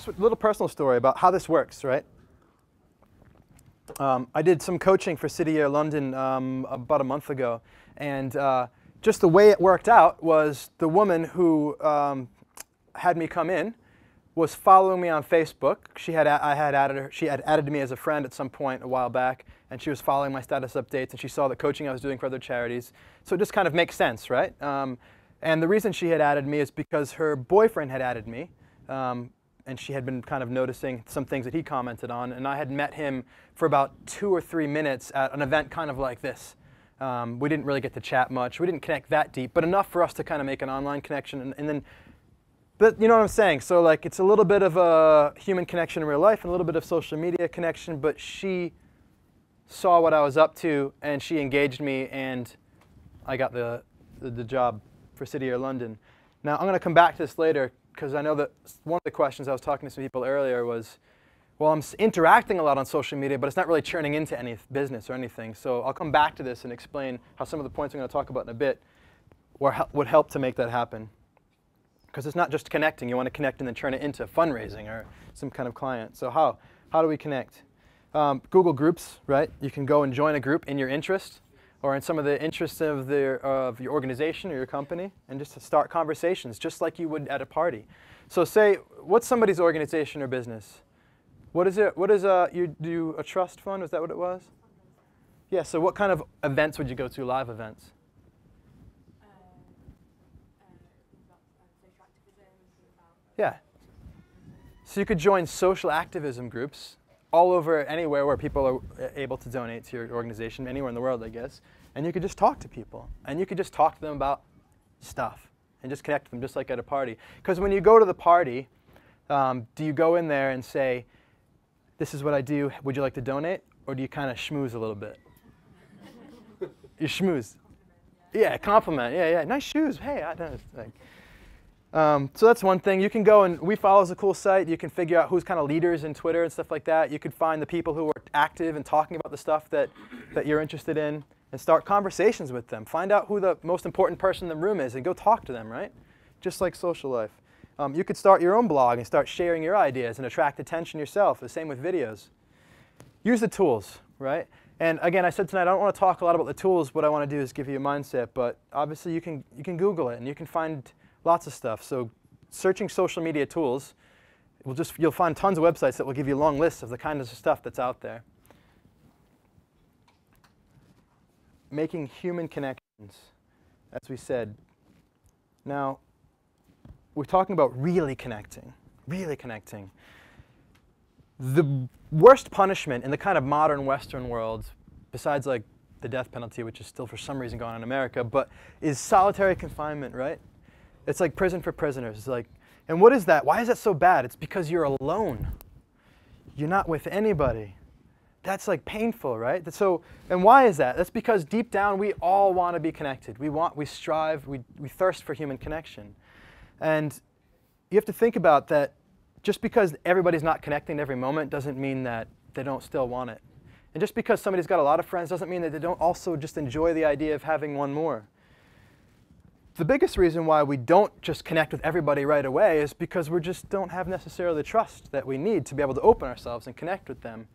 just a little personal story about how this works, right? I did some coaching for City Year London about a month ago, and just the way it worked out was the woman who had me come in was following me on Facebook. She had added me as a friend at some point a while back, and she was following my status updates, and she saw the coaching I was doing for other charities. So it just kind of makes sense, right? And the reason she had added me is because her boyfriend had added me, and she had been kind of noticing some things that he commented on, and I had met him for about 2 or 3 minutes at an event kind of like this. We didn't really get to chat much. We didn't connect that deep, but enough for us to kind of make an online connection, and then, but you know what I'm saying? So like it's a little bit of a human connection in real life and a little bit of social media connection, but she saw what I was up to, and she engaged me, and I got the job for City Year London. Now I'm going to come back to this later, because I know that one of the questions I was talking to some people earlier was, well, I'm interacting a lot on social media, but it's not really churning into any business or anything. So I'll come back to this and explain how some of the points I'm going to talk about in a bit would help to make that happen. Because it's not just connecting. You want to connect and then turn it into fundraising or some kind of client. So how do we connect? Google Groups, right? You can go and join a group in your interest or in some of the interests of your organization or your company, and just to start conversations, just like you would at a party. So say, what's somebody's organization or business? What is it? What is you do a trust fund? Was that what it was? Yeah. So what kind of events would you go to? Live events. Yeah. So you could join social activism groups all over anywhere where people are able to donate to your organization, anywhere in the world, I guess. And you could just talk to people. And you could just talk to them about stuff and just connect with them just like at a party. Because when you go to the party, do you go in there and say, this is what I do, would you like to donate? Or do you kind of schmooze a little bit? You schmooze. Yeah, compliment. Yeah, nice shoes. Hey, I don't think. So that's one thing. You can go and WeFollow is a cool site. You can figure out who's kind of leaders in Twitter and stuff like that. You could find the people who are active and talking about the stuff that you're interested in and start conversations with them. Find out who the most important person in the room is and go talk to them, right? Just like social life. You could start your own blog and start sharing your ideas and attract attention yourself. The same with videos. Use the tools, right? And again, I said tonight I don't want to talk a lot about the tools. What I want to do is give you a mindset. But obviously you can Google it and you can find lots of stuff. So searching social media tools, you'll find tons of websites that will give you long lists of the kinds of stuff that's out there. Making human connections, as we said. Now, we're talking about really connecting, really connecting. The worst punishment in the kind of modern Western world, besides like the death penalty, which is still for some reason going on in America, but is solitary confinement, right? It's like prison for prisoners. It's like, and what is that? Why is that so bad? It's because you're alone. You're not with anybody. That's like painful, right? So, and why is that? That's because deep down we all want to be connected. We strive, we thirst for human connection. And you have to think about that. Just because everybody's not connecting every moment doesn't mean that they don't still want it. And just because somebody's got a lot of friends doesn't mean that they don't also just enjoy the idea of having one more. The biggest reason why we don't just connect with everybody right away is because we just don't have necessarily the trust that we need to be able to open ourselves and connect with them.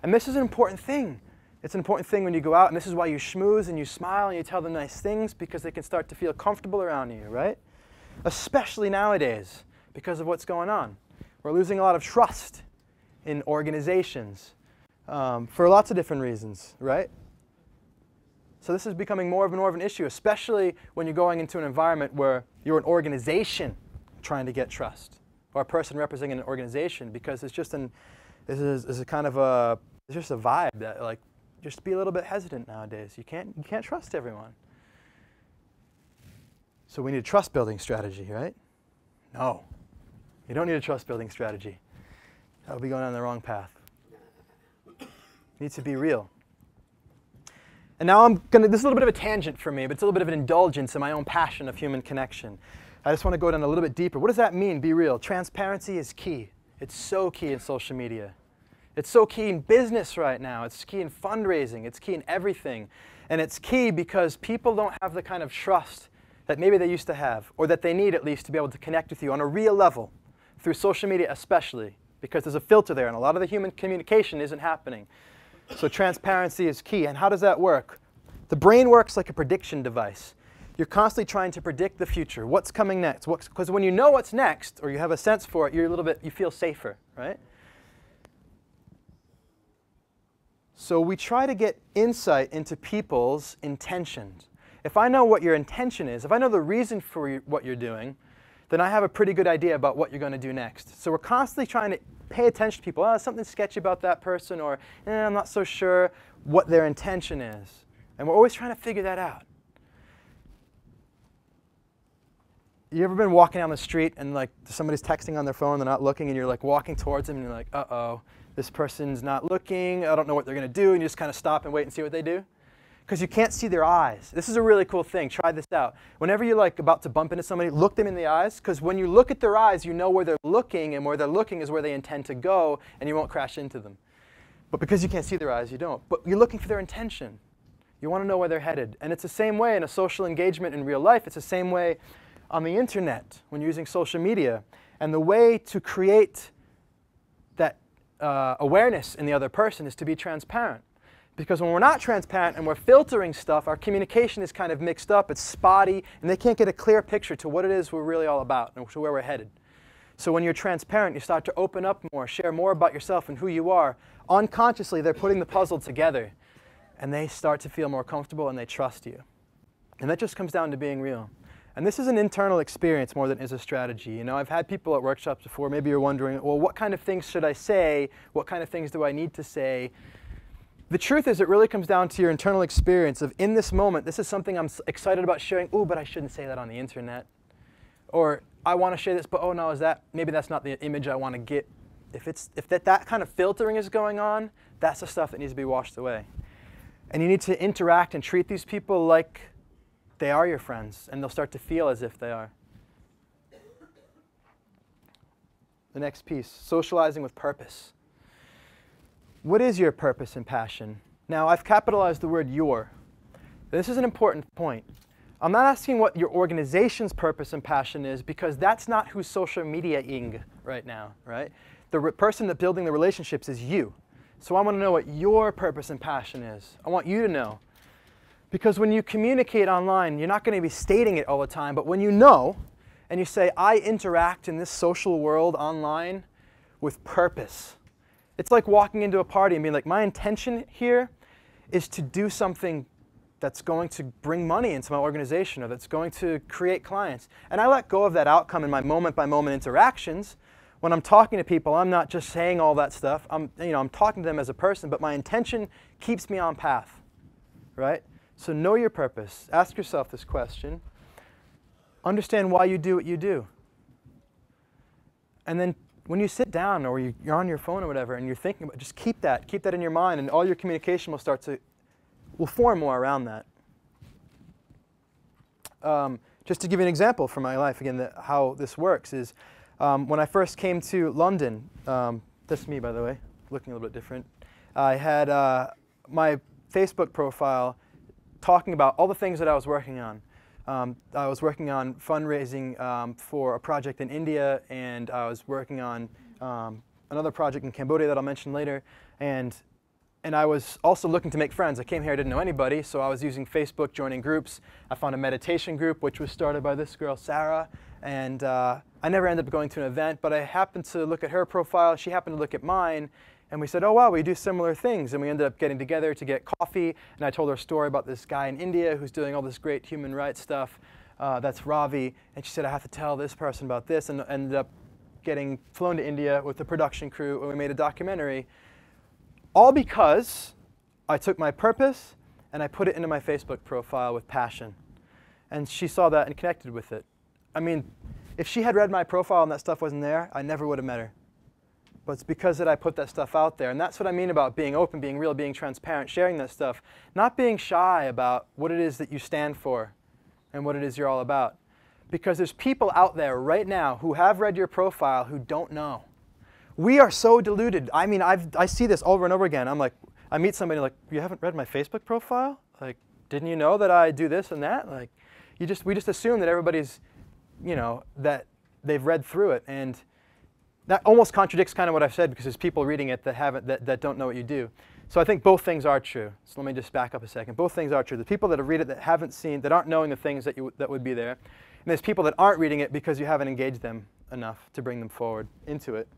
And this is an important thing. It's an important thing when you go out, and this is why you schmooze and you smile and you tell them nice things, because they can start to feel comfortable around you, right? Especially nowadays, because of what's going on. We're losing a lot of trust in organizations for lots of different reasons, right? So this is becoming more of an issue, especially when you're going into an environment where you're an organization trying to get trust, or a person representing an organization, because it's just this is a kind of it's just a vibe that like just be a little bit hesitant nowadays. You can't trust everyone. So we need a trust building strategy, right? No, you don't need a trust building strategy. That would be going down the wrong path. It needs to be real. And now this is a little bit of a tangent for me, but it's a little bit of an indulgence in my own passion of human connection. I just want to go down a little bit deeper. What does that mean, be real? Transparency is key. It's so key in social media. It's so key in business right now. It's key in fundraising. It's key in everything. And it's key because people don't have the kind of trust that maybe they used to have, or that they need at least to be able to connect with you on a real level. through social media especially, because there's a filter there and a lot of the human communication isn't happening. So transparency is key. And how does that work? The brain works like a prediction device. You're constantly trying to predict the future. What's coming next? Because when you know what's next, or you have a sense for it, you feel safer, right? So we try to get insight into people's intentions. If I know what your intention is, if I know the reason for what you're doing, then I have a pretty good idea about what you're going to do next. So we're constantly trying to pay attention to people. Oh, something sketchy about that person, or I'm not so sure what their intention is. And we're always trying to figure that out. You ever been walking down the street and like somebody's texting on their phone, they're not looking, and you're like walking towards them and you're like, uh-oh, this person's not looking, I don't know what they're going to do, and you just kind of stop and wait and see what they do? Because you can't see their eyes. This is a really cool thing. Try this out. Whenever you're like about to bump into somebody, look them in the eyes, because when you look at their eyes, you know where they're looking, and where they're looking is where they intend to go, and you won't crash into them. But because you can't see their eyes, you don't. But you're looking for their intention. You want to know where they're headed. And it's the same way in a social engagement in real life. It's the same way on the internet when you're using social media. And the way to create that awareness in the other person is to be transparent. Because when we're not transparent and we're filtering stuff, our communication is kind of mixed up, it's spotty, and they can't get a clear picture to what it is we're really all about and to where we're headed. So when you're transparent, you start to open up more, share more about yourself and who you are. Unconsciously, they're putting the puzzle together, and they start to feel more comfortable and they trust you. And that just comes down to being real. And this is an internal experience more than is a strategy. You know, I've had people at workshops before, maybe you're wondering, well, what kind of things should I say? What kind of things do I need to say? The truth is, it really comes down to your internal experience of, in this moment, this is something I'm excited about sharing. Ooh, but I shouldn't say that on the internet. Or I want to share this, but oh no, maybe that's not the image I want to get. If that kind of filtering is going on, that's the stuff that needs to be washed away. And you need to interact and treat these people like they are your friends, and they'll start to feel as if they are. The next piece, socializing with purpose. What is your purpose and passion? Now, I've capitalized the word your. This is an important point. I'm not asking what your organization's purpose and passion is, because that's not who's social media-ing right now, right? The person that's building the relationships is you. So I want to know what your purpose and passion is. I want you to know. Because when you communicate online, you're not going to be stating it all the time, but when you know, and you say, I interact in this social world online with purpose. It's like walking into a party and being like, my intention here is to do something that's going to bring money into my organization, or that's going to create clients. And I let go of that outcome in my moment-by-moment interactions. When I'm talking to people, I'm not just saying all that stuff. I'm talking to them as a person, but my intention keeps me on path, right? So know your purpose. Ask yourself this question. Understand why you do what you do. And then when you sit down or you're on your phone or whatever and you're thinking about it, just keep that in your mind, and all your communication will form more around that. Just to give you an example from my life, again, how this works is when I first came to London, that's me, by the way, looking a little bit different. I had my Facebook profile talking about all the things that I was working on. I was working on fundraising for a project in India, and I was working on another project in Cambodia that I'll mention later. And I was also looking to make friends. I came here, I didn't know anybody, so I was using Facebook, joining groups. I found a meditation group, which was started by this girl, Sarah. And I never ended up going to an event, but I happened to look at her profile. She happened to look at mine. And we said, oh, wow, we do similar things. And we ended up getting together to get coffee. And I told her a story about this guy in India who's doing all this great human rights stuff. That's Ravi. And she said, I have to tell this person about this. And ended up getting flown to India with the production crew. And we made a documentary. All because I took my purpose and I put it into my Facebook profile with passion. And she saw that and connected with it. I mean, if she had read my profile and that stuff wasn't there, I never would have met her. But it's because that I put that stuff out there. And that's what I mean about being open, being real, being transparent, sharing that stuff. Not being shy about what it is that you stand for and what it is you're all about. Because there's people out there right now who have read your profile who don't know. We are so deluded. I mean, I see this over and over again. I'm like, I meet somebody like, you haven't read my Facebook profile? Like, didn't you know that I do this and that? Like, we just assume that everybody's, that they've read through it. And that almost contradicts kind of what I've said, because there's people reading it that don't know what you do. So I think both things are true. So let me just back up a second. Both things are true. The people that read it that haven't seen, that aren't knowing the things that would be there. And there's people that aren't reading it because you haven't engaged them enough to bring them forward into it.